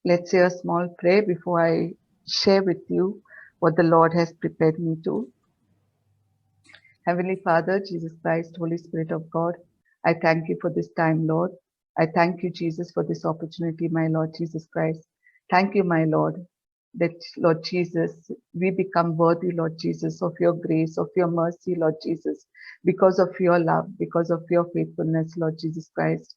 Let's say a small prayer before I share with you what the Lord has prepared me to. Heavenly Father, Jesus Christ, Holy Spirit of God, I thank you for this time, Lord. I thank you, Jesus, for this opportunity, my Lord Jesus Christ. Thank you, my Lord, that, Lord Jesus, we become worthy, Lord Jesus, of your grace, of your mercy, Lord Jesus, because of your love, because of your faithfulness, Lord Jesus Christ.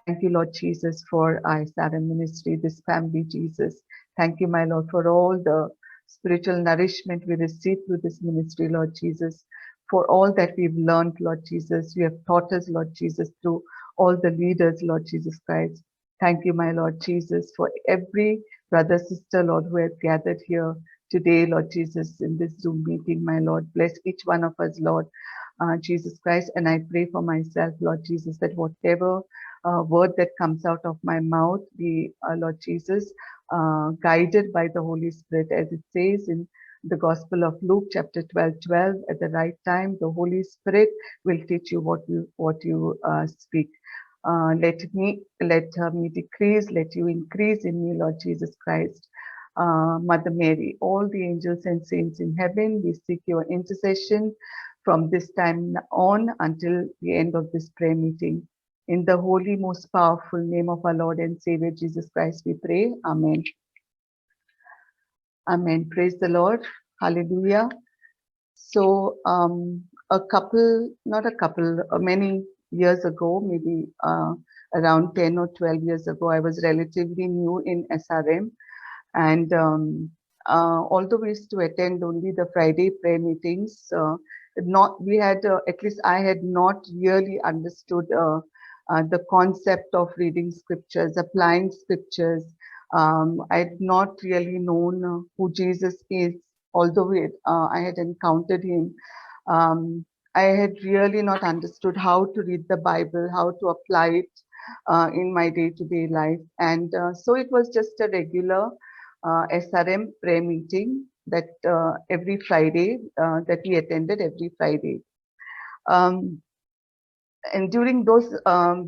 Thank you, Lord Jesus, for ISRM ministry, this family, Jesus. Thank you, my Lord, for all the spiritual nourishment we receive through this ministry, Lord Jesus, for all that we've learned, Lord Jesus. You have taught us, Lord Jesus, through all the leaders, Lord Jesus Christ. Thank you, my Lord Jesus, for every brother, sister, Lord, who has gathered here today, Lord Jesus, in this Zoom meeting, my Lord. Bless each one of us, Lord Jesus Christ. And I pray for myself, Lord Jesus, that whatever word that comes out of my mouth be, Lord Jesus, guided by the Holy Spirit, as it says in the Gospel of Luke, chapter 12:12. At the right time, the Holy Spirit will teach you what you speak. Let me decrease, let you increase in me, Lord Jesus Christ. Mother Mary, all the angels and saints in heaven, we seek your intercession from this time on until the end of this prayer meeting. In the holy, most powerful name of our Lord and Savior Jesus Christ, we pray. Amen. Amen. Praise the Lord. Hallelujah. So, many years ago, maybe around 10 or 12 years ago, I was relatively new in SRM. And although we used to attend only the Friday prayer meetings, at least I had not really understood the concept of reading scriptures, applying scriptures. I had not really known who Jesus is, although I had encountered him. I had really not understood how to read the Bible, how to apply it in my day-to-day life. And so it was just a regular SRM prayer meeting that every Friday that we attended every Friday. Um, and during those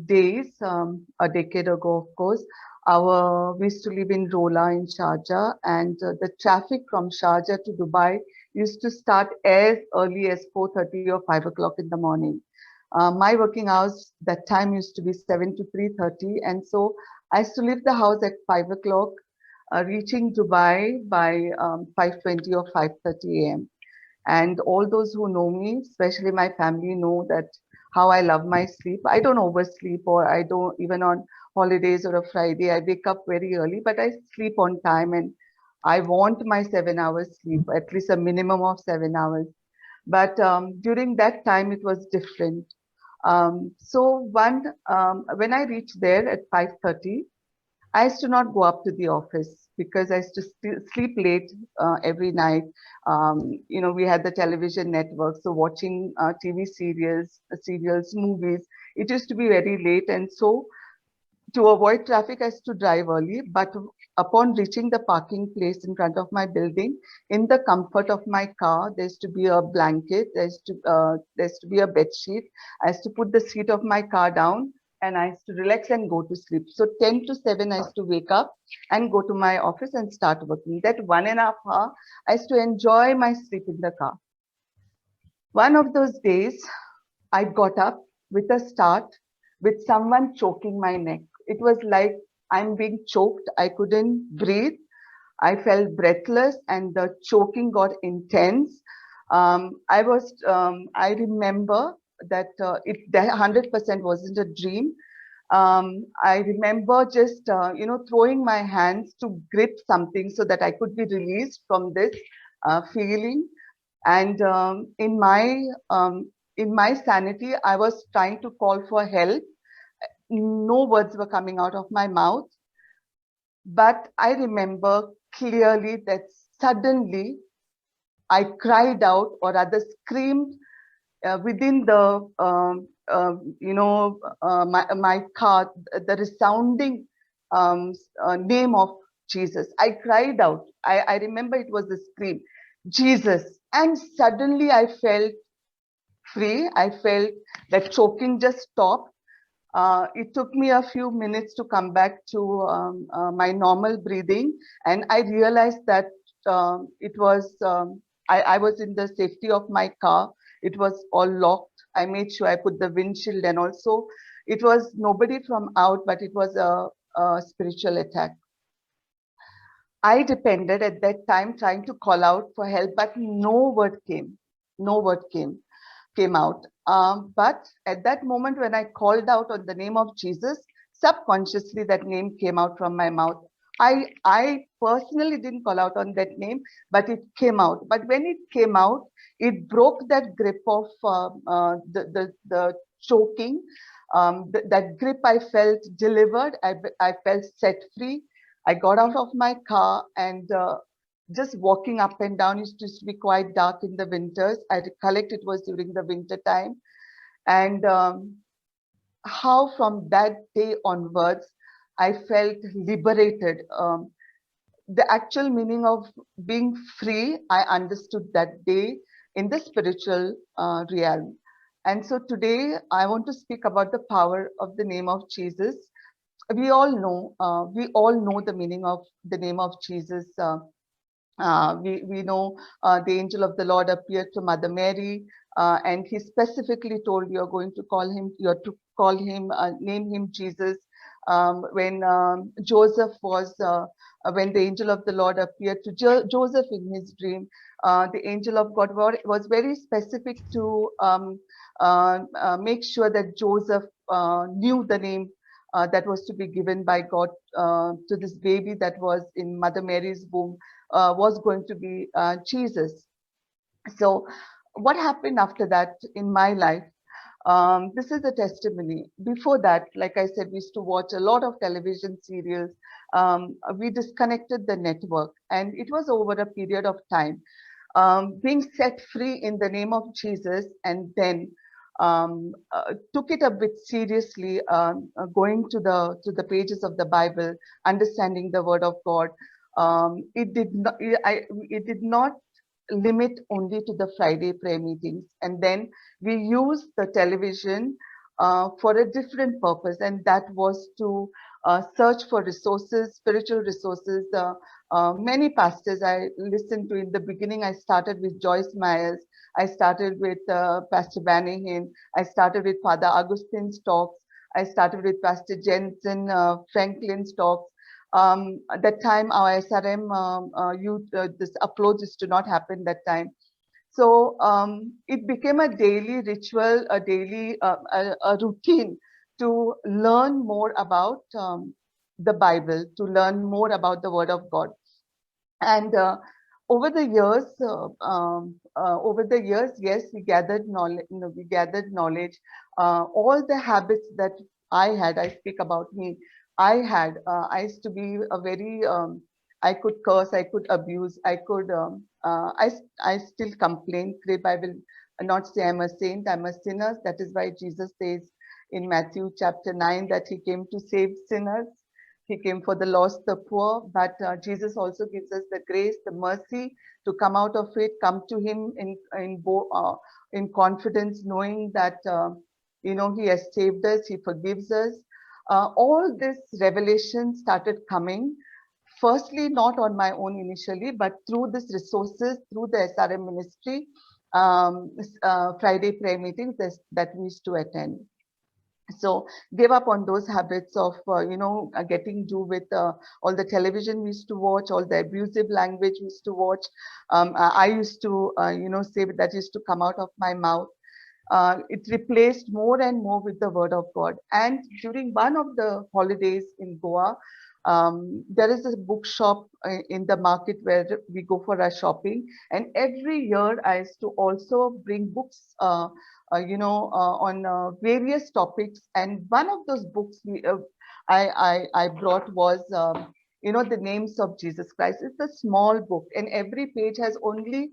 days, a decade ago, of course, we used to live in Rola in Sharjah, and the traffic from Sharjah to Dubai used to start as early as 4:30 or 5 o'clock in the morning. My working hours that time used to be 7 to 3:30, and so I used to leave the house at 5 o'clock, reaching Dubai by 5:20 or 5:30 a.m. And all those who know me, especially my family, know that how I love my sleep. I don't oversleep, or I don't, even on holidays or a Friday, I wake up very early, but I sleep on time, and I want my 7 hours sleep, at least a minimum of 7 hours. But during that time, it was different. When I reached there at 5:30, I used to not go up to the office because I used to sleep late every night. We had the television network, so watching TV serials, movies, it used to be very late. And so to avoid traffic, I used to drive early. But upon reaching the parking place in front of my building, in the comfort of my car, there used to be a blanket, there used to be a bed sheet. I used to put the seat of my car down, and I used to relax and go to sleep. So 10 to 7, I used to wake up and go to my office and start working. That 1.5 hours, I used to enjoy my sleep in the car. One of those days, I got up with a start with someone choking my neck. It was like I'm being choked. I couldn't breathe. I felt breathless, and the choking got intense. I remember that it 100% wasn't a dream. I remember just, throwing my hands to grip something so that I could be released from this feeling. And in my sanity, I was trying to call for help. No words were coming out of my mouth, but I remember clearly that suddenly I cried out, or rather screamed, within the my car, the resounding name of Jesus. I cried out. I remember it was a scream, Jesus, and suddenly I felt free. I felt that choking just stopped. It took me a few minutes to come back to my normal breathing, and I realized that it was I was in the safety of my car. It was all locked. I made sure I put the windshield, and also it was nobody from out, but it was a spiritual attack. I depended at that time trying to call out for help, but no word came. No word came out. But at that moment, when I called out on the name of Jesus, subconsciously that name came out from my mouth. I personally didn't call out on that name, but it came out. But when it came out, it broke that grip of the choking. That grip I felt delivered. I felt set free. I got out of my car and just walking up and down. It used to be quite dark in the winters. I recollect it was during the winter time. And how from that day onwards, I felt liberated. The actual meaning of being free, I understood that day in the spiritual realm. And so today, I want to speak about the power of the name of Jesus. We all know the meaning of the name of Jesus. We know the angel of the Lord appeared to Mother Mary, and he specifically told you're to call him, name him Jesus. When Joseph was, when the angel of the Lord appeared to Joseph in his dream, the angel of God was very specific to make sure that Joseph knew the name that was to be given by God to this baby that was in Mother Mary's womb, was going to be Jesus. So, what happened after that in my life? This is a testimony. Before that, like I said, we used to watch a lot of television serials. We disconnected the network, and it was over a period of time. Being set free in the name of Jesus, and then took it a bit seriously, going to the pages of the Bible, understanding the Word of God. It did not limit only to the Friday prayer meetings, and then we used the television for a different purpose, and that was to search for resources, spiritual resources. Many pastors I listened to in the beginning. I started with Joyce Myers. I started with Pastor Banahan. I started with Father Augustine's talks. I started with Pastor Jensen Franklin's talks. At that time, our SRM this uploads used to not happen that time. So it became a daily ritual, a daily a routine to learn more about the Bible, to learn more about the Word of God. And over the years, yes, we gathered knowledge. We gathered knowledge. All the habits that I had, I speak about me. I used to be a very. I could curse. I could abuse. I could. I still complain. Crib. I will not say I'm a saint. I'm a sinner. That is why Jesus says in Matthew chapter 9 that he came to save sinners. He came for the lost, the poor, but Jesus also gives us the grace, the mercy to come out of it, come to Him in confidence, knowing that He has saved us, He forgives us. All this revelation started coming. Firstly, not on my own initially, but through these resources, through the SRM ministry, Friday prayer meetings that we used to attend. So gave up on those habits of getting do with all the television we used to watch, all the abusive language we used to watch. I used to say that used to come out of my mouth. It replaced more and more with the Word of God. And during one of the holidays in Goa, there is a bookshop in the market where we go for our shopping. And every year I used to also bring books, on various topics. And one of those books I brought was, the names of Jesus Christ. It's a small book, and every page has only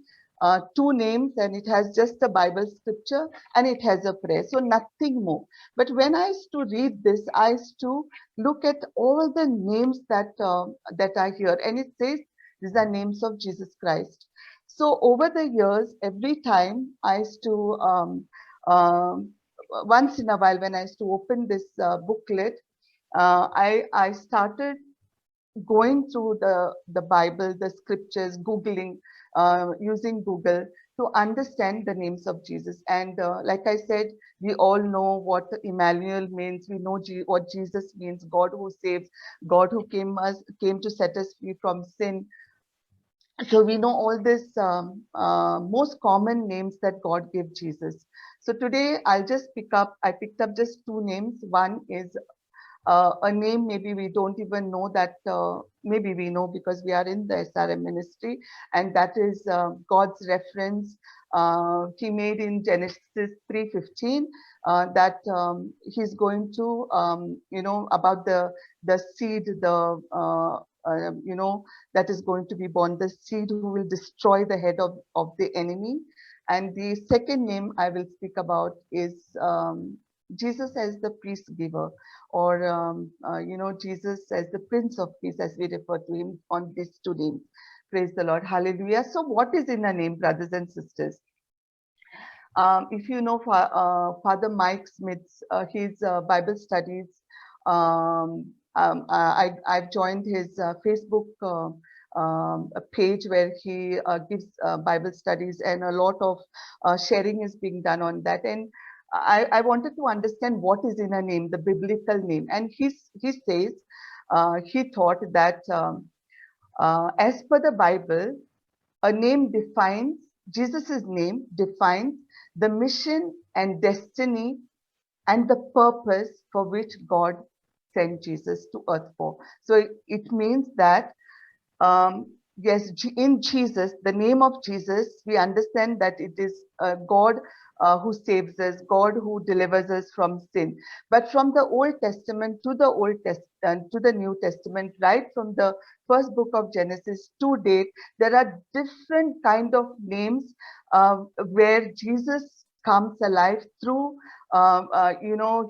two names, and it has just the Bible scripture, and it has a prayer, so nothing more. But when I used to read this, I used to look at all the names that are here, and it says these are names of Jesus Christ. So over the years, every time I used to once in a while when I used to open this booklet, I started going through the Bible, the scriptures, Googling, using Google to understand the names of Jesus. And like I said, we all know what Emmanuel means. We know what Jesus means, God who saves, God who came to set us free from sin. So we know all this most common names that God gave Jesus. So today I picked up just two names. One is a name maybe we don't even know that, maybe we know because we are in the SRM ministry, and that is God's reference he made in Genesis 3:15, that he's going to, about the seed, that is going to be born, the seed who will destroy the head of the enemy. And the second name I will speak about is Jesus as the peace giver, or Jesus as the Prince of Peace, as we refer to him on these two names. Praise the Lord. Hallelujah. So what is in a name, brothers and sisters? If you know Father Mike Smith's, his Bible studies, I've joined his Facebook page where he gives Bible studies, and a lot of sharing is being done on that. And I wanted to understand what is in a name, the biblical name. And he says, he thought that as per the Bible, a name defines, Jesus's name defines the mission and destiny and the purpose for which God sent Jesus to earth for. So it means that, yes, in Jesus, the name of Jesus, we understand that it is God who saves us, God who delivers us from sin. But from the Old Testament to the to the New Testament, right from the first book of Genesis to date, there are different kind of names where Jesus comes alive through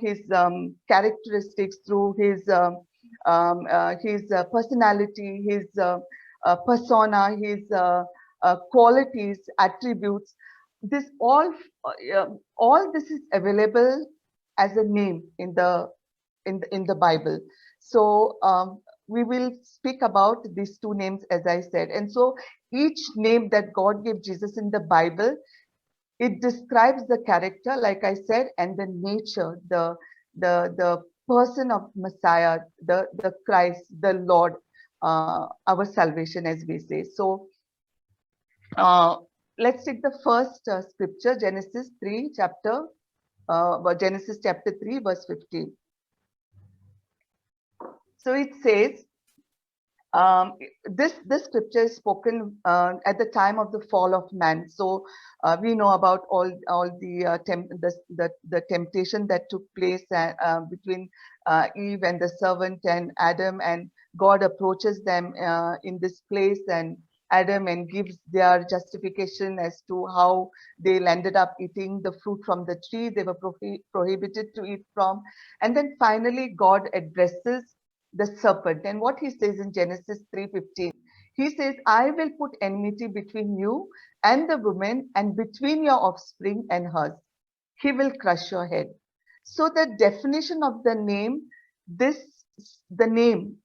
his characteristics, through his personality, his persona, his qualities, attributes. This all this is available as a name in the Bible. So we will speak about these two names, as I said. And so each name that God gave Jesus in the Bible, it describes the character, like I said, and the nature, the person of Messiah, the Christ, the Lord, our salvation, as we say. So let's take the first scripture, Genesis chapter 3, verse 15. So it says, this scripture is spoken at the time of the fall of man. So we know about all the temptation that took place between Eve and the servant and Adam, and God approaches them in this place, and Adam, and gives their justification as to how they ended up eating the fruit from the tree they were prohibited to eat from. And then finally God addresses the serpent, and what he says in Genesis 3:15, he says, I will put enmity between you and the woman, and between your offspring and hers. He will crush your head. So the definition of the name, the name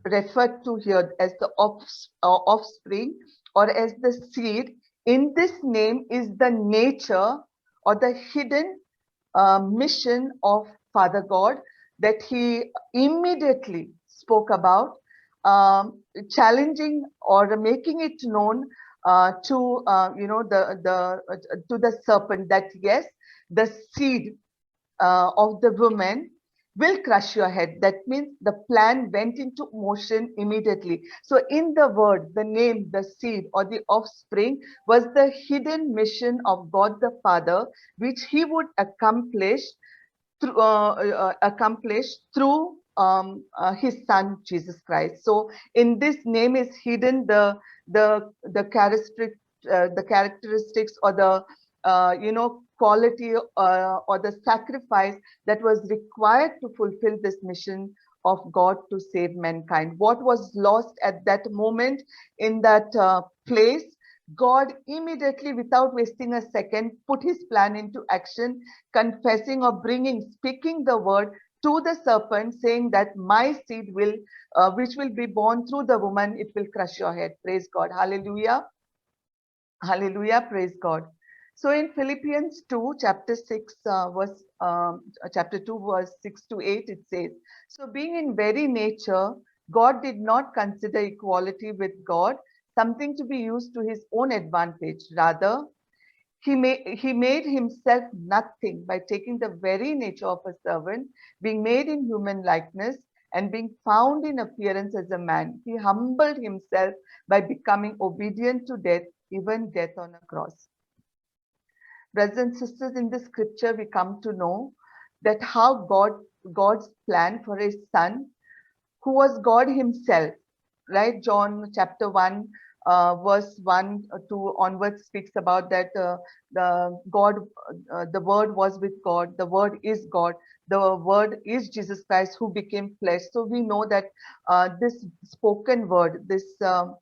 referred to here as the offspring or as the seed, in this name is the nature or the hidden mission of Father God that he immediately spoke about, challenging or making it known to the serpent, that yes, the seed of the woman will crush your head. That means the plan went into motion immediately. So in the word, the name, the seed or the offspring was the hidden mission of God the Father, which he would accomplish through his son Jesus Christ. So in this name is hidden the characteristics or the quality or the sacrifice that was required to fulfill this mission of God to save mankind. What was lost at that moment in that place, God immediately, without wasting a second, put his plan into action, confessing or speaking the word to the serpent, saying that my seed will, which will be born through the woman, it will crush your head. Praise God. Hallelujah. Hallelujah. Praise God. So in Philippians 2, chapter 6, chapter 2, verse 6 to 8, it says, so being in very nature, God did not consider equality with God something to be used to his own advantage. Rather, he made himself nothing by taking the very nature of a servant, being made in human likeness, and being found in appearance as a man. He humbled himself by becoming obedient to death, even death on a cross. Brothers and sisters, in the scripture, we come to know that how God's plan for his son, who was God himself, right? John chapter 1, verse 1 to onwards speaks about that the word was with God, the word is God, the word is Jesus Christ who became flesh. So we know that this spoken word, this God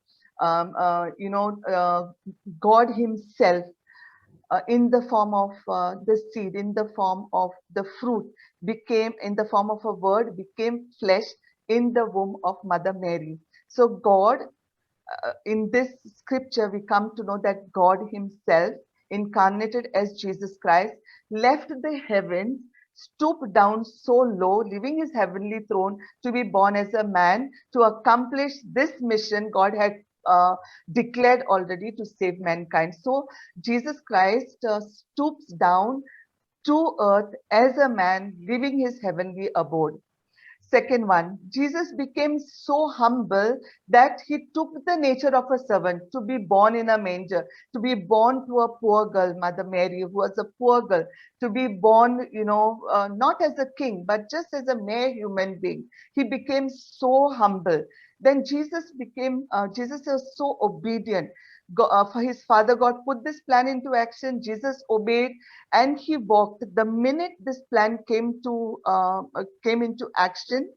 himself, in the form of the seed, in the form of the fruit, became in the form of a word, became flesh in the womb of Mother Mary. So God, in this scripture, we come to know that God himself, incarnated as Jesus Christ, left the heavens, stooped down so low, leaving his heavenly throne to be born as a man to accomplish this mission God had declared already to save mankind. So Jesus Christ stoops down to earth as a man, leaving his heavenly abode. Second one, Jesus became so humble that he took the nature of a servant, to be born in a manger, to be born to a poor girl, Mother Mary, who was a poor girl, to be born, not as a king, but just as a mere human being. He became so humble. Then Jesus was so obedient. For his father, God put this plan into action. Jesus obeyed and he walked. The minute this plan came into action,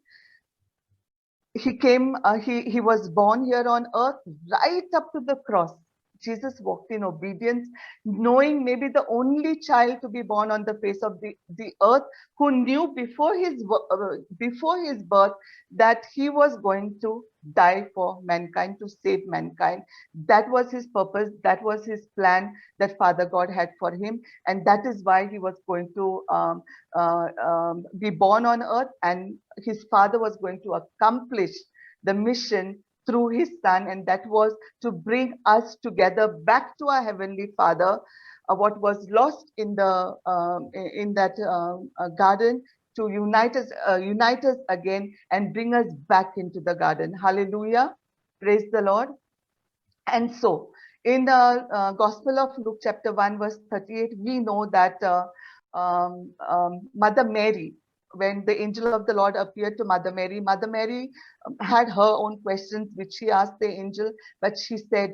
he was born here on earth, right up to the cross. Jesus walked in obedience, knowing maybe the only child to be born on the face of the earth, who knew before his birth that he was going to die for mankind, to save mankind. That was his purpose, that was his plan that Father God had for him, and that is why he was going to be born on earth, and his father was going to accomplish the mission through his son, and that was to bring us together back to our heavenly Father. What was lost in that garden, to unite us again and bring us back into the garden. Hallelujah. Praise the Lord. And so, in the Gospel of Luke, chapter 1, verse 38, we know that Mother Mary, when the angel of the Lord appeared to Mother Mary had her own questions which she asked the angel, but she said,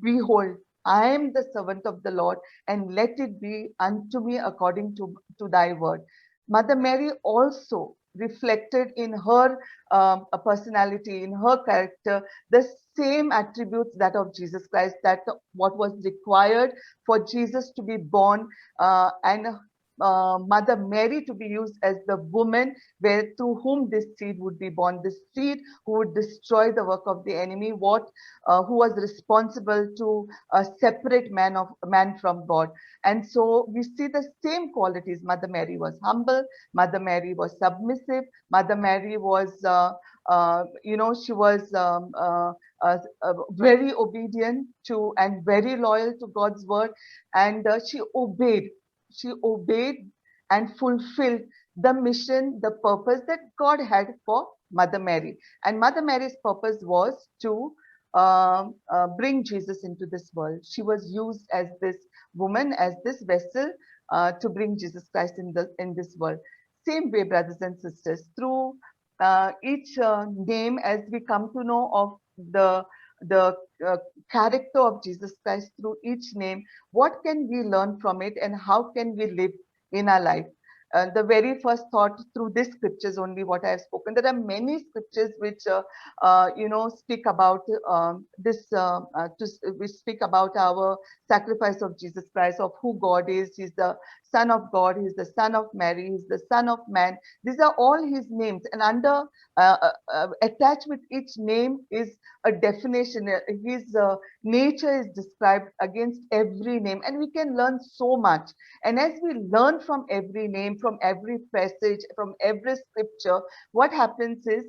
behold, I am the servant of the Lord, and let it be unto me according to thy word. Mother Mary also reflected in her personality, in her character, the same attributes that of Jesus Christ, that what was required for Jesus to be born, and Mother Mary to be used as the woman through whom this seed would be born, this seed who would destroy the work of the enemy, who was responsible to separate man from God. And so we see the same qualities. Mother Mary was humble, Mother Mary was submissive, Mother Mary was she was very obedient to and very loyal to God's word, and she obeyed and fulfilled the mission, the purpose that God had for Mother Mary. And Mother Mary's purpose was to bring Jesus into this world. She was used as this woman, as this vessel, to bring Jesus Christ in this world. Same way, brothers and sisters, through each name, as we come to know of the character of Jesus Christ through each name, what can we learn from it, and how can we live in our life? the very first thought through this scriptures only what I have spoken. There are many scriptures which speak about we speak about our sacrifice of Jesus Christ, of who God is. He's the Son of God, He's the Son of Mary, He's the Son of Man. These are all His names, and attached with each name is a definition. His nature is described against every name, and we can learn so much. And as we learn from every name, from every passage, from every scripture, what happens is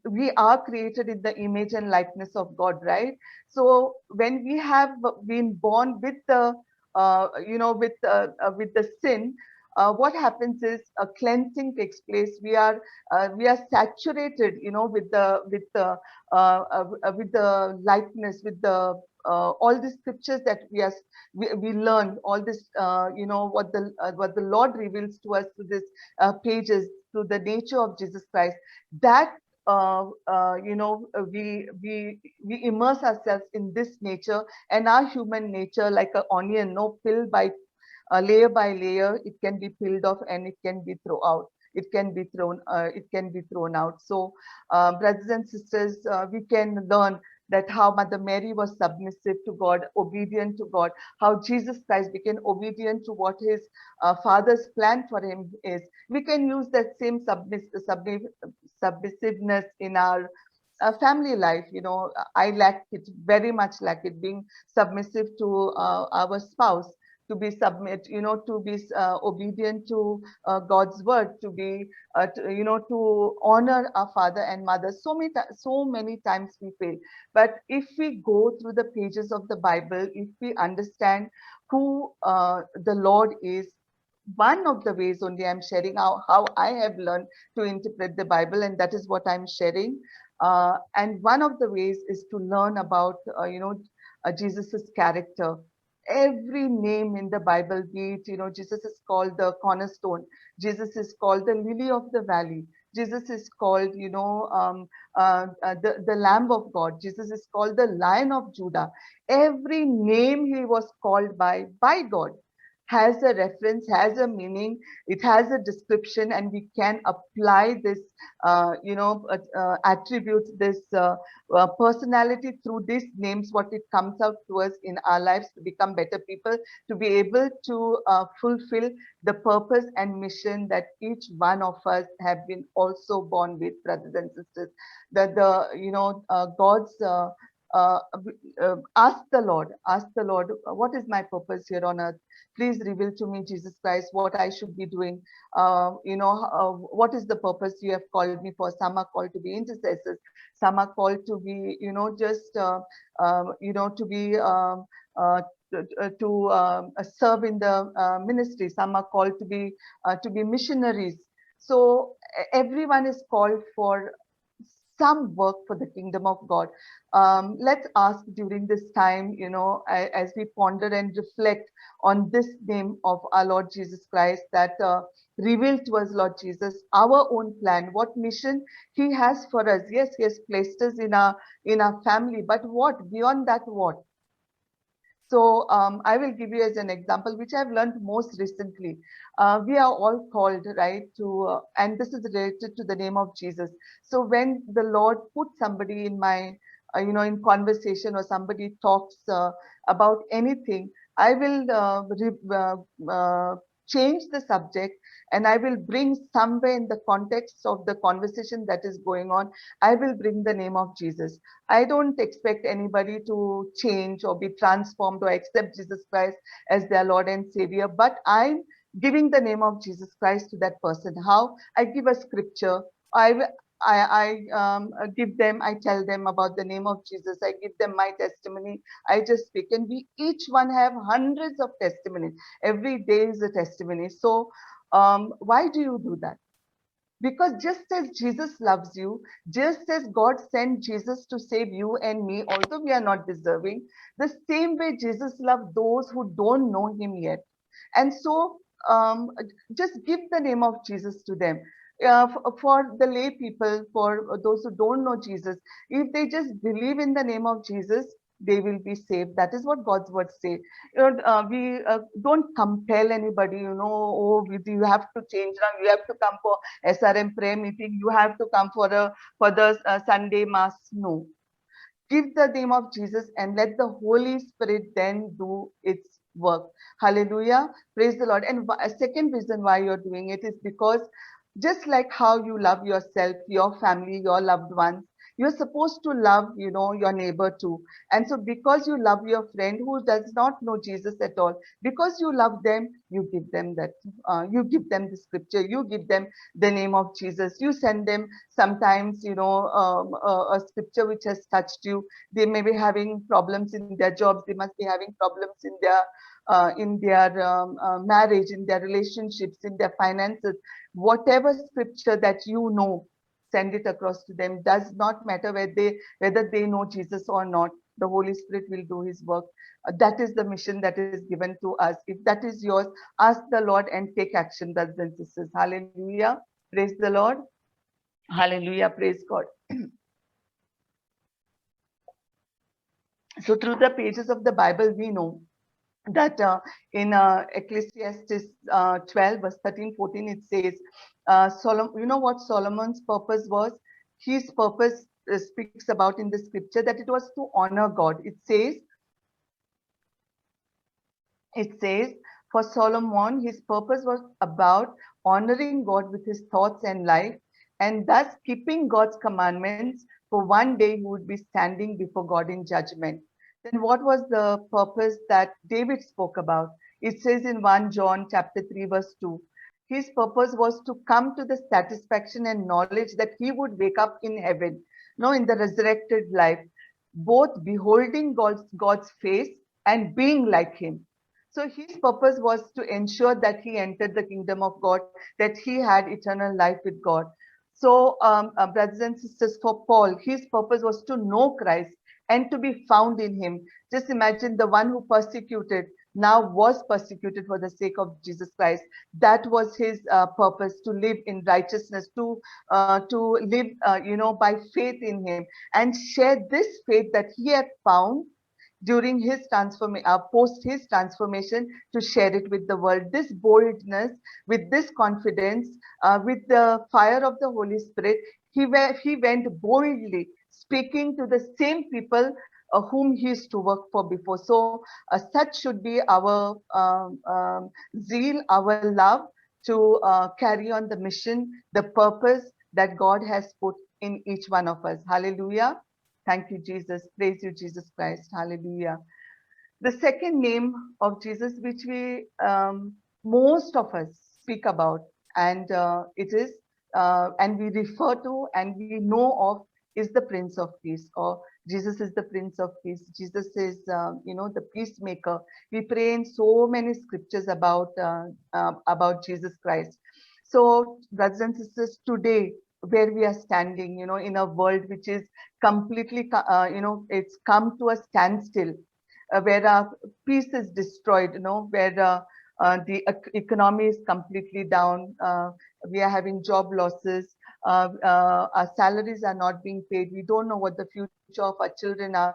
we are created in the image and likeness of God, right? So when we have been born with the with the sin, what happens is a cleansing takes place. We are saturated, with the likeness, with the all the scriptures that we learn, all this what the Lord reveals to us through this pages, through the nature of Jesus Christ. That we immerse ourselves in this nature, and our human nature, like an onion, no, pill layer by layer, it can be peeled off and it can be thrown out. It can be thrown out. So, brothers and sisters, we can learn that how Mother Mary was submissive to God, obedient to God, how Jesus Christ became obedient to what his Father's plan for him is. We can use that same submissiveness in our family life. I lack it, very much lack it, being submissive to our spouse, to be obedient to God's word, to honor our father and mother. So many times we fail. But if we go through the pages of the Bible, if we understand who the Lord is, one of the ways only I'm sharing how I have learned to interpret the Bible, and that is what I'm sharing. And one of the ways is to learn about, Jesus's character. Every name in the Bible, be it, Jesus is called the cornerstone, Jesus is called the lily of the valley, Jesus is called, the Lamb of God, Jesus is called the Lion of Judah. Every name he was called by God has a reference, has a meaning, it has a description, and we can apply this, attributes, this personality through these names, what it comes out to us in our lives, to become better people, to be able to fulfill the purpose and mission that each one of us have been also born with, brothers and sisters. That God's ask the Lord, what is my purpose here on earth? Please reveal to me, Jesus Christ, what I should be doing. What is the purpose you have called me for? Some are called to be intercessors. Some are called to be, to be serve in the ministry. Some are called to be missionaries. So everyone is called for some work for the kingdom of God. Let's ask during this time, as we ponder and reflect on this name of our Lord Jesus Christ, that revealed to us, Lord Jesus, our own plan, what mission he has for us. Yes, he has placed us in our family, but what beyond that? What? So I will give you as an example, which I've learned most recently. We are all called, right, to, and this is related to the name of Jesus. So when the Lord put somebody in my, in conversation, or somebody talks about anything, I will change the subject, and I will bring somewhere in the context of the conversation that is going on, I will bring the name of Jesus. I don't expect anybody to change or be transformed or accept Jesus Christ as their Lord and Savior, but I'm giving the name of Jesus Christ to that person. How? I give a scripture. I give them, I tell them about the name of Jesus. I give them my testimony. I just speak, and we each one have hundreds of testimonies. Every day is a testimony. So why do you do that? Because just as Jesus loves you, just as God sent Jesus to save you and me, although we are not deserving, the same way Jesus loved those who don't know him yet. And so just give the name of Jesus to them. For the lay people, for those who don't know Jesus, if they just believe in the name of Jesus, they will be saved. That is what God's word say. We don't compel anybody, oh, you have to change now, you have to come for SRM prayer meeting, you have to come for the Sunday mass. No. Give the name of Jesus and let the Holy Spirit then do its work. Hallelujah. Praise the Lord. And a second reason why you're doing it is because just like how you love yourself, your family, your loved ones, you're supposed to love, your neighbor too. And so because you love your friend who does not know Jesus at all, because you love them, you give them you give them the scripture, you give them the name of Jesus. You send them sometimes, a scripture which has touched you. They may be having problems in their jobs. They must be having problems in their marriage, in their relationships, in their finances. Whatever scripture that you know, send it across to them. Does not matter whether they know Jesus or not. The Holy Spirit will do his work. That is the mission that is given to us. If that is yours, ask the Lord and take action, brothers and sisters. Hallelujah. Praise the Lord. Hallelujah. Praise God. So through the pages of the Bible, we know that in Ecclesiastes 12, verse 13, 14, it says, you know what Solomon's purpose was? His purpose speaks about in the scripture that it was to honor God. It says, for Solomon, his purpose was about honoring God with his thoughts and life, and thus keeping God's commandments, for one day he would be standing before God in judgment. Then what was the purpose that David spoke about? It says in 1 John chapter 3, verse 2, his purpose was to come to the satisfaction and knowledge that he would wake up in heaven, in the resurrected life, both beholding God's face and being like him. So his purpose was to ensure that he entered the kingdom of God, that he had eternal life with God. So, brothers and sisters, for Paul, his purpose was to know Christ and to be found in him. Just imagine the one who persecuted now was persecuted for the sake of Jesus Christ. That was his purpose, to live in righteousness, to live, by faith in him and share this faith that he had found during his post his transformation, to share it with the world. This boldness, with this confidence, with the fire of the Holy Spirit, he went boldly speaking to the same people whom he used to work for before. So such should be our zeal, our love to carry on the mission, the purpose that God has put in each one of us. Hallelujah. Thank you, Jesus. Praise you, Jesus Christ. Hallelujah. The second name of Jesus, which most of us speak about, and and we refer to and we know of, is the Prince of Peace, or Jesus is the Prince of Peace. Jesus is, the peacemaker. We pray in so many scriptures about Jesus Christ. So, brothers and sisters, today, where we are standing, in a world which is completely, it's come to a standstill, where our peace is destroyed, where the economy is completely down. We are having job losses. Our salaries are not being paid. We don't know what the future of our children are.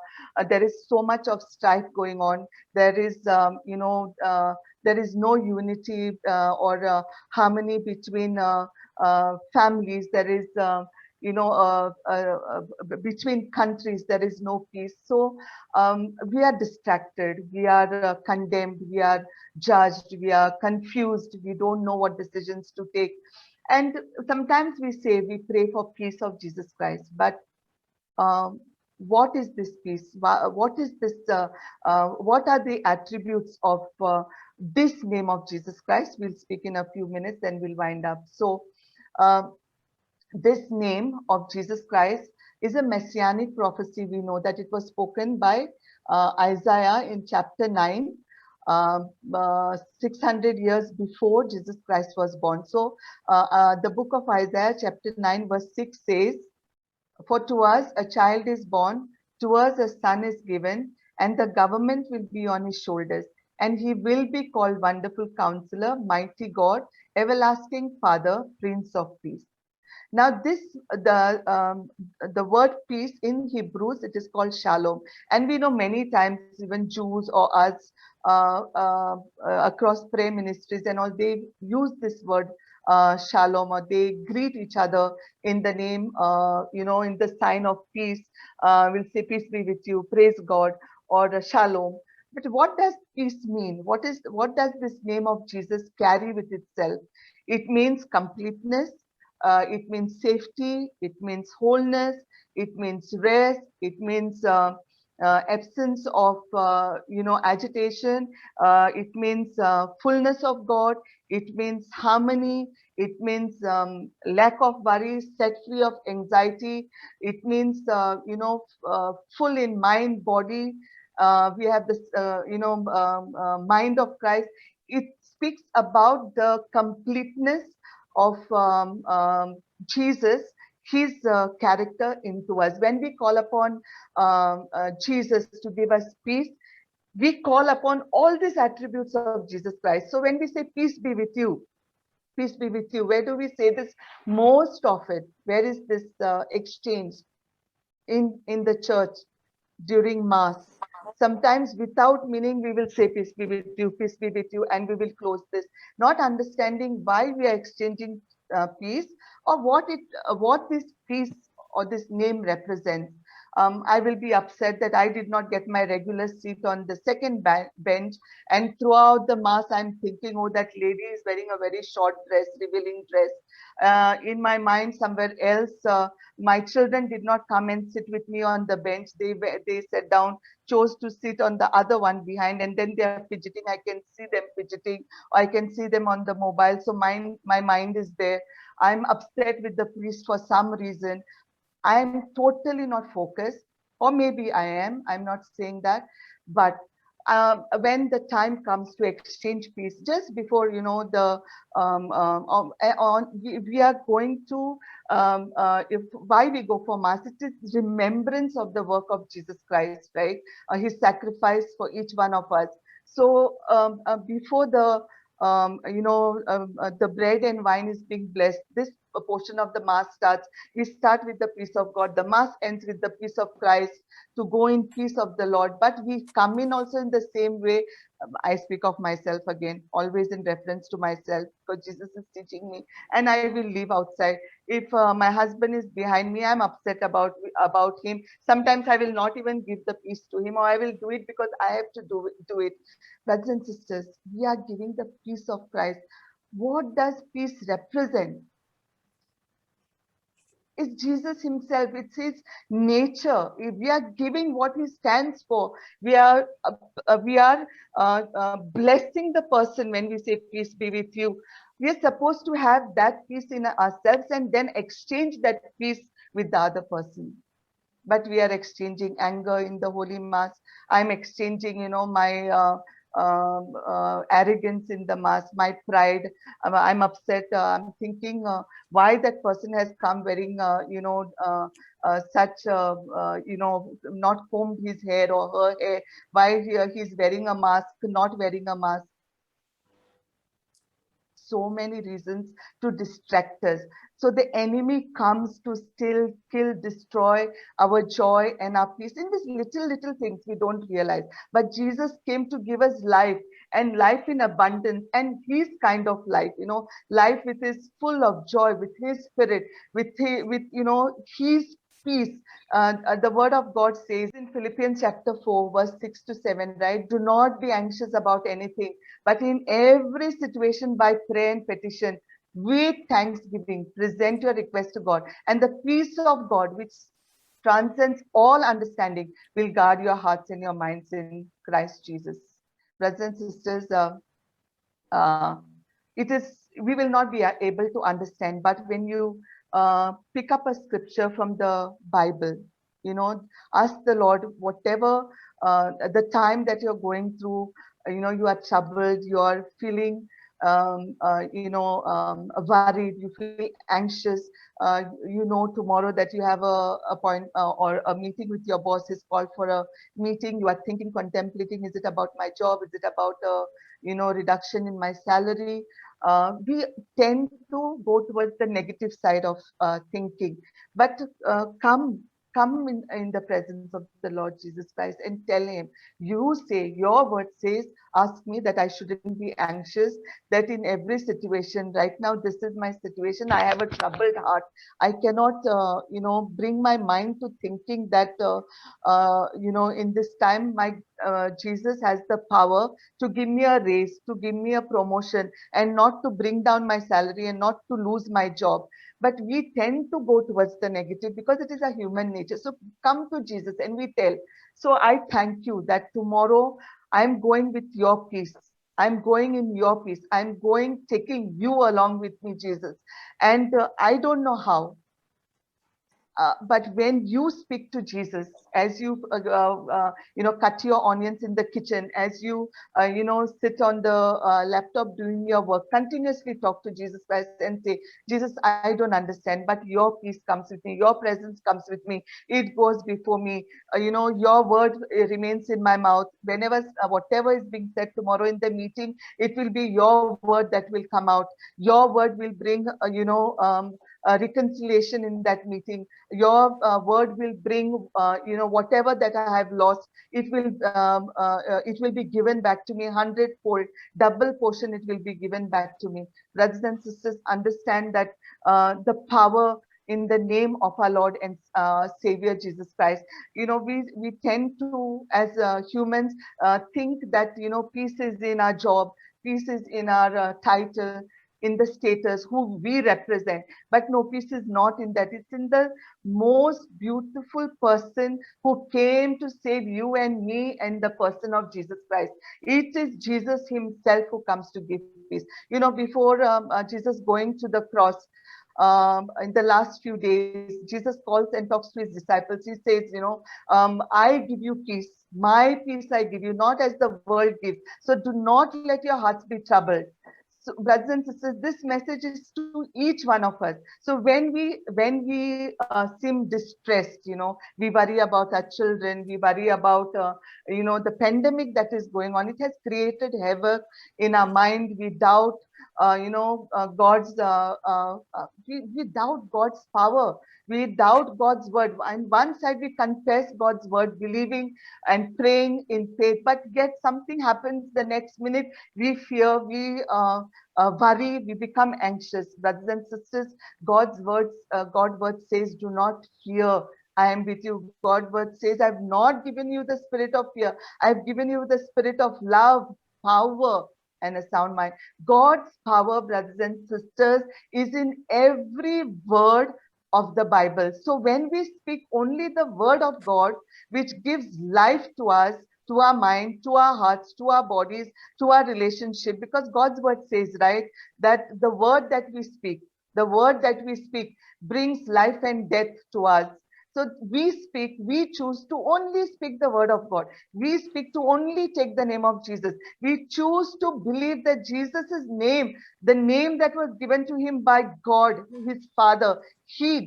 There is so much of strife going on. There is, there is no unity or harmony between families. There is, between countries, there is no peace. So we are distracted, we are condemned, we are judged, we are confused, we don't know what decisions to take. And sometimes we say we pray for peace of Jesus Christ, but what is this peace? What is this? What are the attributes of this name of Jesus Christ? We'll speak in a few minutes, then we'll wind up. So this name of Jesus Christ is a messianic prophecy. We know that it was spoken by Isaiah in chapter 9, 600 years before Jesus Christ was born. So the book of Isaiah chapter 9 verse 6 says, "For to us a child is born, to us a son is given, and the government will be on his shoulders, and he will be called Wonderful Counselor, Mighty God, Everlasting Father, Prince of Peace." Now the word peace in Hebrews, it is called shalom, and we know many times even Jews or us across prayer ministries and all, they use this word shalom, or they greet each other in the name, in the sign of peace. We'll say peace be with you, praise God, or shalom. But what does peace mean? What does this name of Jesus carry with itself? It means completeness. It means safety. It means wholeness. It means rest. It means absence of agitation. It means fullness of God. It means harmony. It means lack of worry, set free of anxiety. It means full in mind, body. We have this mind of Christ. It speaks about the completeness of Jesus, his character into us. When we call upon Jesus to give us peace, we call upon all these attributes of Jesus Christ. So when we say peace be with you, peace be with you, where do we say this most of it? Where is this exchange? In the church during mass. Sometimes without meaning, we will say peace be with you, peace be with you, and we will close this, not understanding why we are exchanging peace, or what this peace or this name represents. I will be upset that I did not get my regular seat on the second bench, and throughout the mass, I'm thinking, oh, that lady is wearing a very short dress, revealing dress. In my mind, somewhere else, my children did not come and sit with me on the bench. They sat down, chose to sit on the other one behind, and then they are fidgeting. I can see them fidgeting, or I can see them on the mobile. So my mind is there. I'm upset with the priest for some reason. I am totally not focused, or maybe I am. I'm not saying that, but when the time comes to exchange peace, just before the we are going to if why we go for mass, it is remembrance of the work of Jesus Christ, right? His sacrifice for each one of us. So before the bread and wine is being blessed, this portion of the mass starts. We start with the peace of God. The mass ends with the peace of Christ, to go in peace of the Lord. But we come in also in the same way. I speak of myself again, always in reference to myself, because Jesus is teaching me, and I will leave outside. If my husband is behind me, I'm upset about him. Sometimes I will not even give the peace to him, or I will do it because I have to do it. Brothers and sisters, we are giving the peace of Christ. What does peace represent? It's Jesus himself. It's his nature. We are giving what he stands for. We are blessing the person when we say peace be with you. We are supposed to have that peace in ourselves and then exchange that peace with the other person. But we are exchanging anger in the Holy Mass. I'm exchanging, my arrogance in the Mass, my pride. I'm upset. I'm thinking why that person has come wearing, such, not combed his hair or her hair. Why he's wearing a mask, not wearing a mask. So many reasons to distract us. So the enemy comes to steal, kill, destroy our joy and our peace in these little things we don't realize. But Jesus came to give us life, and life in abundance, and his kind of life, life with his full of joy, with his spirit, with his peace. The word of God says in Philippians chapter 4, verse 6 to 7, right? Do not be anxious about anything, but in every situation by prayer and petition, with thanksgiving, present your request to God. And the peace of God, which transcends all understanding, will guard your hearts and your minds in Christ Jesus. Brothers and sisters, uh, we will not be able to understand, but when you pick up a scripture from the Bible, ask the Lord, whatever the time that you're going through, you are troubled, you are feeling worried, you feel anxious, tomorrow that you have a point or a meeting with your boss is called for a meeting. You are thinking, contemplating, is it about my job, is it about reduction in my salary? we tend to go towards the negative side of thinking. But come in the presence of the Lord Jesus Christ and tell him, you say, your word says, ask me that I shouldn't be anxious, that in every situation, right now, this is my situation. I have a troubled heart. I cannot, bring my mind to thinking that, in this time, my Jesus has the power to give me a raise, to give me a promotion, and not to bring down my salary and not to lose my job. But we tend to go towards the negative because it is a human nature. So come to Jesus and we tell, so I thank you that tomorrow I'm going with your peace. I'm going in your peace. I'm going, taking you along with me, Jesus. And I don't know how, but when you speak to Jesus, as you cut your onions in the kitchen, as you sit on the laptop doing your work, continuously talk to Jesus Christ and say, Jesus, I don't understand, but your peace comes with me, your presence comes with me, it goes before me. Your word remains in my mouth. Whenever whatever is being said tomorrow in the meeting, it will be your word that will come out. Your word will bring reconciliation in that meeting. Your word will bring whatever that I have lost, it will be given back to me hundredfold, double portion, it will be given back to me. Brothers and sisters, understand that the power in the name of our Lord and Savior Jesus Christ. We tend to, as humans, think that peace is in our job, peace is in our title, in the status, who we represent. But no, peace is not in that. It's in the most beautiful person who came to save you and me, and the person of Jesus Christ. It is Jesus himself who comes to give peace. Before Jesus going to the cross, in the last few days, Jesus calls and talks to his disciples. He says, I give you peace. My peace I give you, not as the world gives. So do not let your hearts be troubled. So, brothers and sisters, this message is to each one of us. So when we seem distressed, we worry about our children, we worry about the pandemic that is going on. It has created havoc in our mind. We doubt God's we doubt God's power. We doubt God's word. On one side, we confess God's word, believing and praying in faith, but yet something happens the next minute. We fear, we worry, we become anxious. Brothers and sisters, God's word says, do not fear. I am with you. God's word says, I've not given you the spirit of fear. I've given you the spirit of love, power, and a sound mind. God's power, brothers and sisters, is in every word of the Bible. So when we speak only the word of God, which gives life to us, to our mind, to our hearts, to our bodies, to our relationship, because God's word says, right, that the word that we speak brings life and death to us. So we choose to only speak the word of God. We speak to only take the name of Jesus. We choose to believe that Jesus' name, the name that was given to him by God, his Father,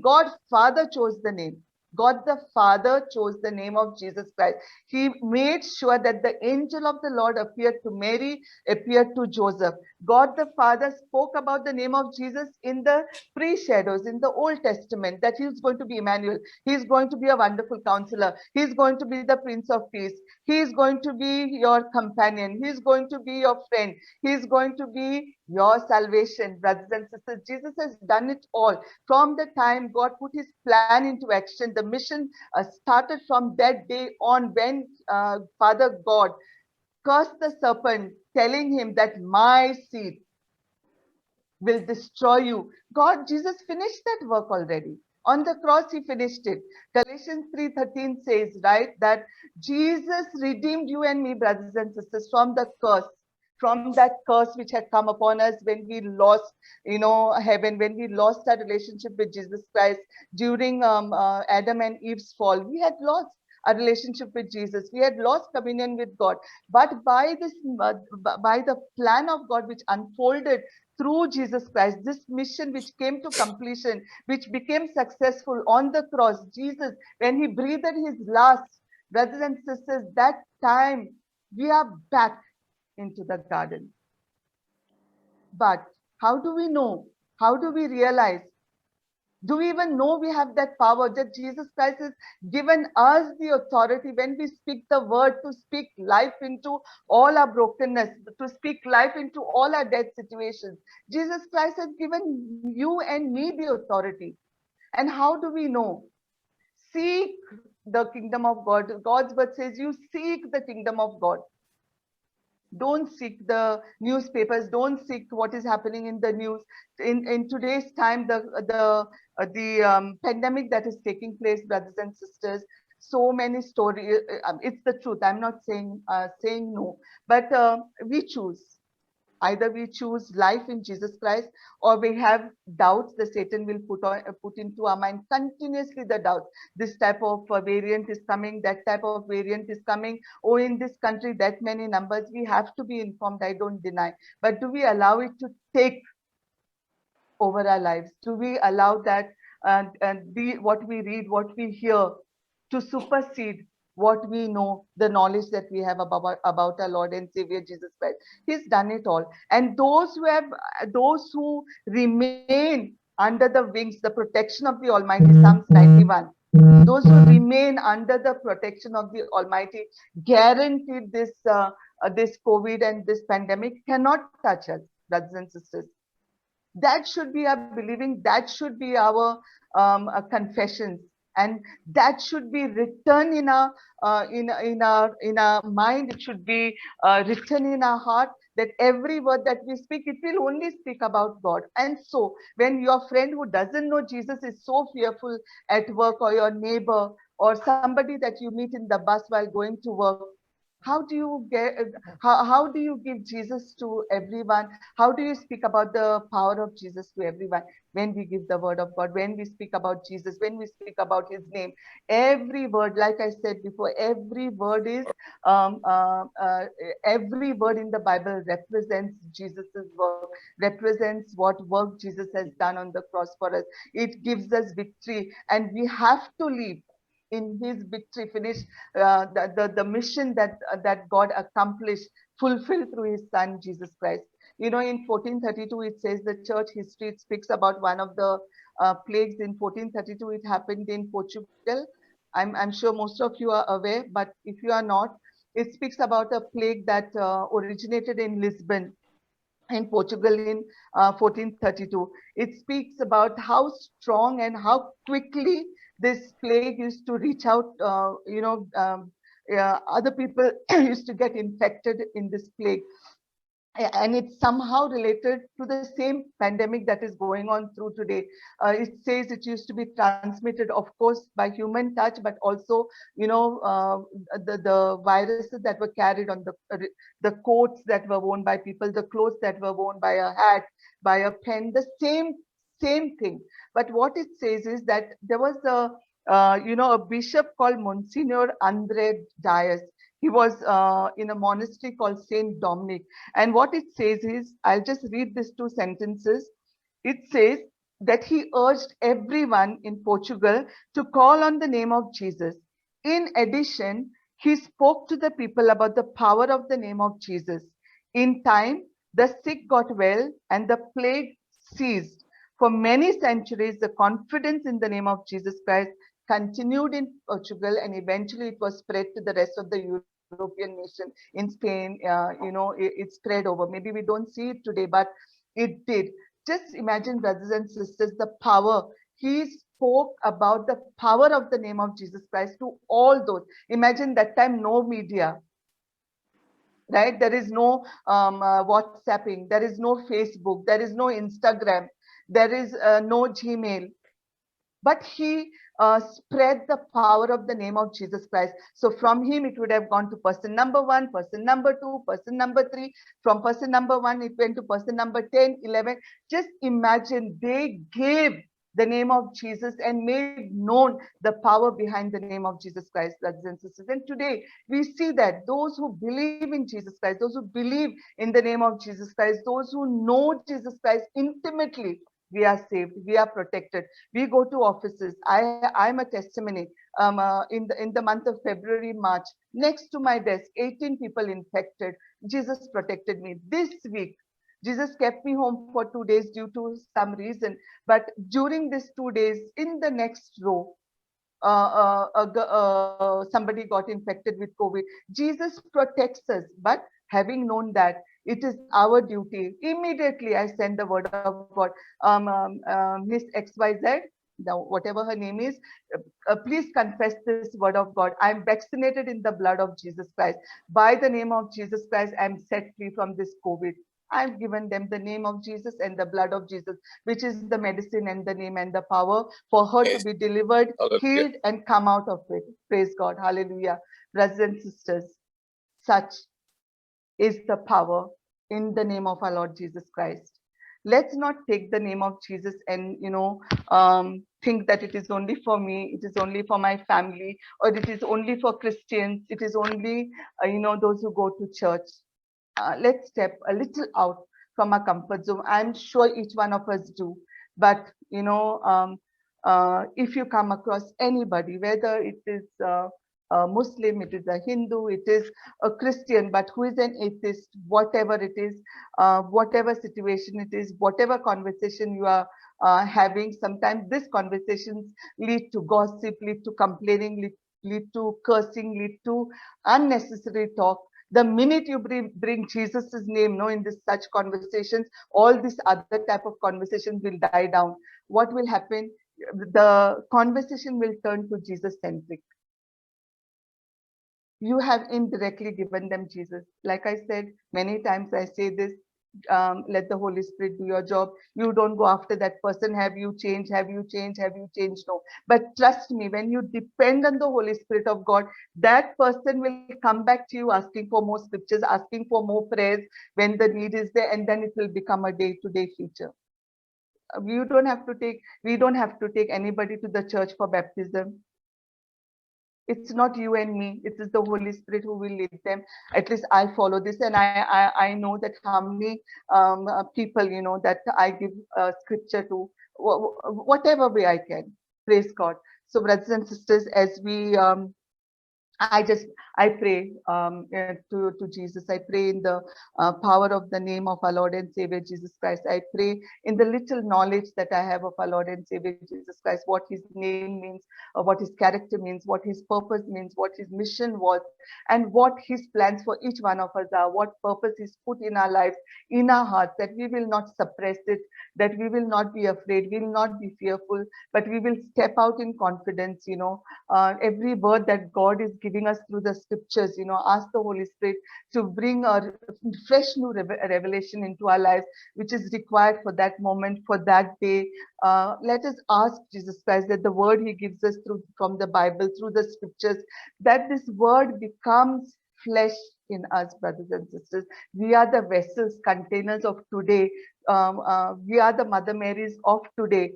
God Father chose the name. God the Father chose the name of Jesus Christ. He made sure that the angel of the Lord appeared to Mary, appeared to Joseph. God the Father spoke about the name of Jesus in the pre-shadows in the Old Testament, that he is going to be Emmanuel. He is going to be a wonderful counselor. He is going to be the Prince of Peace. He is going to be your companion. He is going to be your friend. He is going to be your salvation. Brothers and sisters, Jesus has done it all. From the time God put his plan into action, the mission started from that day on, when Father God cursed the serpent, telling him that my seed will destroy you. Jesus finished that work already. On the cross, he finished it. Galatians 3:13 says, right, that Jesus redeemed you and me, brothers and sisters, from the curse, from that curse which had come upon us when we lost, heaven, when we lost our relationship with Jesus Christ during Adam and Eve's fall. We had lost a relationship with Jesus. We had lost communion with God. But by the plan of God which unfolded through Jesus Christ, this mission which came to completion, which became successful on the cross, Jesus, when he breathed his last, brothers and sisters, that time we are back into the garden. But How do we know? How do we realize? Do we even know we have that power that Jesus Christ has given us the authority when we speak the word to speak life into all our brokenness, to speak life into all our dead situations? Jesus Christ has given you and me the authority. And how do we know? Seek the kingdom of God. God's word says you seek the kingdom of God. Don't seek the newspapers, don't seek what is happening in the news. In today's time, the pandemic that is taking place, brothers and sisters, so many stories. It's the truth. I'm not saying no, but we choose. Either we choose life in Jesus Christ, or we have doubts that Satan will put into our mind continuously. The doubt, this type of variant is coming, that type of variant is coming. Oh, in this country, that many numbers. We have to be informed. I don't deny, but do we allow it to take over our lives? Do we allow that what we read, what we hear, to supersede what we know, the knowledge that we have about our Lord and Savior Jesus Christ? He's done it all. And those who remain under the wings, the protection of the Almighty, Psalms 91. Those who remain under the protection of the Almighty, guaranteed this COVID and this pandemic cannot touch us, brothers and sisters. That should be our believing, that should be our confessions, and that should be written in our in our mind. It should be written in our heart, that every word that we speak, it will only speak about God. And so when your friend who doesn't know Jesus is so fearful at work, or your neighbor, or somebody that you meet in the bus while going to work, how do you get how do you give Jesus to everyone? How do you speak about the power of Jesus to everyone? When we give the word of God, when we speak about Jesus, when we speak about his name, every word, like I said before, every word is um, uh, uh, every word in the Bible represents Jesus's work, represents what work Jesus has done on the cross for us. It gives us victory, and we have to live in his victory, finish the mission that God accomplished, fulfilled through his son Jesus Christ. You know, in 1432, it says the church history, it speaks about one of the plagues in 1432. It happened in Portugal. I'm sure most of you are aware, but if you are not, it speaks about a plague that originated in Lisbon in Portugal in 1432. It speaks about how strong and how quickly this plague used to reach out. Other people used to get infected in this plague, and it's somehow related to the same pandemic that is going on through today. It says it used to be transmitted, of course, by human touch, but also, the viruses that were carried on the coats that were worn by people, the clothes that were worn, by a hat, by a pen, the same thing. But what it says is that there was a bishop called Monsignor Andre Dias. He was in a monastery called Saint Dominic. And what it says is, I'll just read these two sentences. It says that he urged everyone in Portugal to call on the name of Jesus. In addition, he spoke to the people about the power of the name of Jesus. In time, the sick got well and the plague ceased. For many centuries, the confidence in the name of Jesus Christ continued in Portugal, and eventually it was spread to the rest of the European nation. In Spain, it spread over. Maybe we don't see it today, but it did. Just imagine, brothers and sisters, the power. He spoke about the power of the name of Jesus Christ to all those. Imagine that time, no media, right? There is no WhatsApping, there is no Facebook, there is no Instagram, there is no Gmail. But he spread the power of the name of Jesus Christ. So from him, it would have gone to person number 1, person number 2, person number 3. From person number 1, it went to person number 10, 11. Just imagine, they gave the name of Jesus and made known the power behind the name of Jesus Christ, brothers and sisters. And today, we see that those who believe in Jesus Christ, those who believe in the name of Jesus Christ, those who know Jesus Christ intimately, we are saved, we are protected. We go to offices. I'm a testimony. In the month of February, March, next to my desk, 18 people infected. Jesus protected me. This week, Jesus kept me home for 2 days due to some reason. But during these 2 days, in the next row, somebody got infected with COVID. Jesus protects us, but having known that it is our duty, immediately I send the word of God. Miss XYZ, whatever her name is, please confess this word of God. I am vaccinated in the blood of Jesus Christ. By the name of Jesus Christ, I am set free from this COVID. I've given them the name of Jesus and the blood of Jesus, which is the medicine and the name and the power for her to be delivered, healed, and come out of it. Praise God. Hallelujah. Brothers and sisters, such is the power in the name of our Lord Jesus Christ. Let's not take the name of Jesus and, think that it is only for me, it is only for my family, or it is only for Christians, it is only, those who go to church. Let's step a little out from our comfort zone. I'm sure each one of us do. But, if you come across anybody, whether it is a Muslim, it is a Hindu, it is a Christian, but who is an atheist, whatever it is, whatever situation it is, whatever conversation you are having, sometimes these conversations lead to gossip, lead to complaining, lead to cursing, lead to unnecessary talk. The minute you bring Jesus's name, in this such conversations, all these other type of conversations will die down. What will happen? The conversation will turn to Jesus centric. You have indirectly given them Jesus. Like I said, many times I say this, let the Holy Spirit do your job. You don't go after that person. Have you changed? Have you changed? Have you changed? No. But trust me, when you depend on the Holy Spirit of God, that person will come back to you asking for more scriptures, asking for more prayers when the need is there, and then it will become a day-to-day feature. We don't have to take anybody to the church for baptism. It's not you and me, it is the Holy Spirit who will lead them. At least I follow this, and I know that how many people that I give scripture to, whatever way I can. Praise God. So brothers and sisters, as we I pray to Jesus. I pray in the power of the name of our Lord and Savior Jesus Christ. I pray in the little knowledge that I have of our Lord and Savior Jesus Christ, what his name means, what his character means, what his purpose means, what his mission was, and what his plans for each one of us are, what purpose is put in our lives, in our hearts, that we will not suppress it, that we will not be afraid, we will not be fearful, but we will step out in confidence. Every word that God is giving us through the scriptures, ask the Holy Spirit to bring a fresh new revelation into our lives, which is required for that moment, for that day. Let us ask Jesus Christ that the word he gives us from the Bible, through the scriptures, that this word becomes flesh in us, brothers and sisters. We are the vessels, containers of today. We are the Mother Marys of today,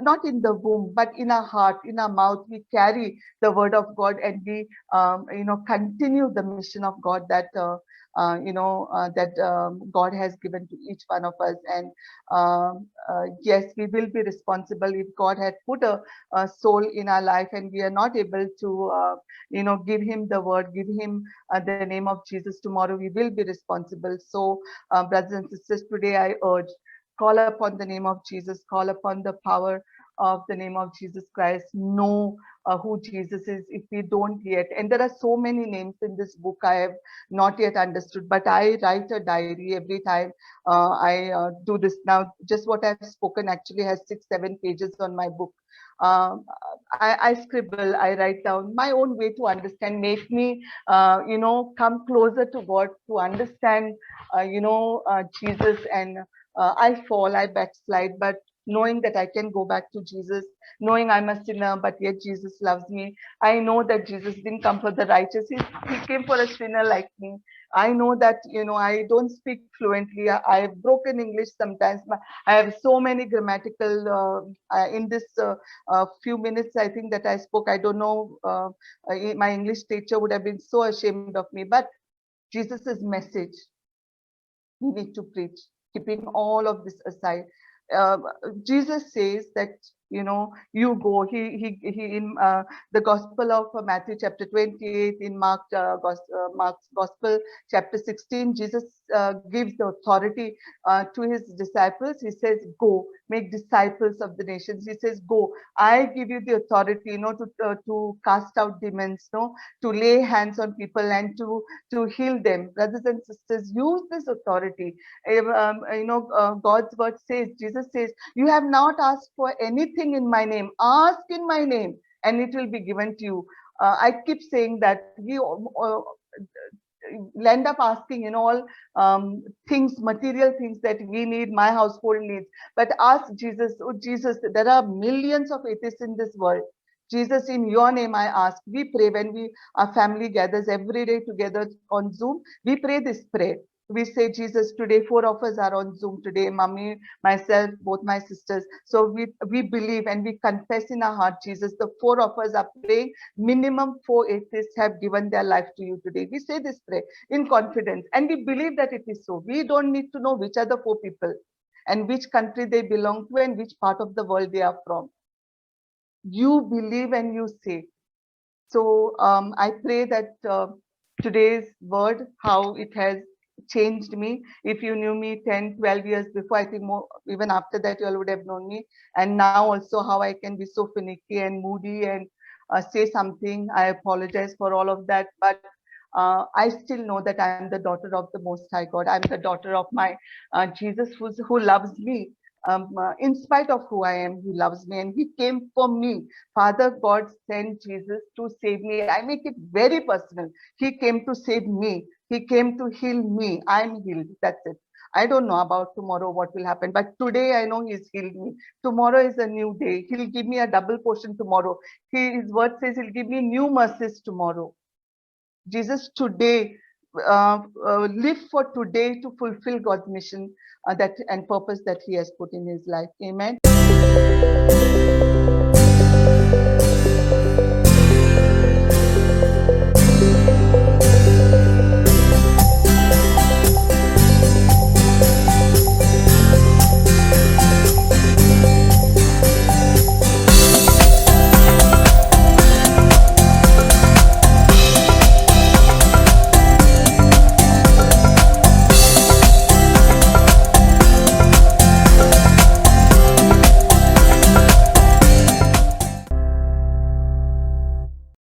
not in the womb, but in our heart, in our mouth. We carry the word of God, and we, continue the mission of God that, God has given to each one of us. And yes, we will be responsible if God had put a soul in our life and we are not able to, give him the word, give him the name of Jesus. Tomorrow we will be responsible. So, brothers and sisters, today I urge, call upon the name of Jesus, call upon the power of the name of Jesus Christ. Know who Jesus is if we don't yet. And there are so many names in this book I have not yet understood, but I write a diary every time I do this. Now, just what I've spoken actually has 6-7 pages on my book. Um, I scribble, I write down my own way to understand, make me, come closer to God, to understand, Jesus. And I fall, I backslide, but knowing that I can go back to Jesus, knowing I'm a sinner, but yet Jesus loves me. I know that Jesus didn't come for the righteous. He came for a sinner like me. I know that, I don't speak fluently. I have broken English sometimes. I have so many grammatical, in this few minutes, I think that I spoke. I don't know, my English teacher would have been so ashamed of me, but Jesus's message we need to preach, keeping all of this aside. Uh, Jesus says that you go. He in the Gospel of Matthew chapter 28, in Mark's Gospel chapter 16, Jesus gives the authority to his disciples. He says, go, make disciples of the nations. He says, go, I give you the authority, to cast out demons, to lay hands on people and to heal them. Brothers and sisters, use this authority. God's word says, Jesus says, you have not asked for anything in my name. Ask in my name and it will be given to you. I keep saying that we end up asking in all things, material things that we need, my household needs. But ask Jesus, oh Jesus, there are millions of atheists in this world. Jesus, in your name I ask. We pray when our family gathers every day together on Zoom. We pray this prayer. We say, Jesus, today 4 of us are on Zoom today, mommy, myself, both my sisters. So we believe and we confess in our heart, Jesus, the 4 of us are praying. Minimum 4 atheists have given their life to you today. We say this prayer in confidence and we believe that it is so. We don't need to know which are the 4 people and which country they belong to and which part of the world they are from. You believe and you say. So I pray that today's word, how it has changed me. If you knew me 10, 12 years before, I think more, even after that, you all would have known me. And now also how I can be so finicky and moody and say something. I apologize for all of that. But I still know that I am the daughter of the Most High God. I'm the daughter of my Jesus who loves me. In spite of who I am, he loves me and he came for me. Father God sent Jesus to save me. I make it very personal. He came to save me. He came to heal me. I'm healed. That's it. I don't know about tomorrow what will happen, but today I know he's healed me. Tomorrow is a new day. He'll give me a double portion tomorrow. His word says he'll give me new mercies tomorrow. Jesus, today, live for today to fulfill God's mission that and purpose that he has put in his life. Amen.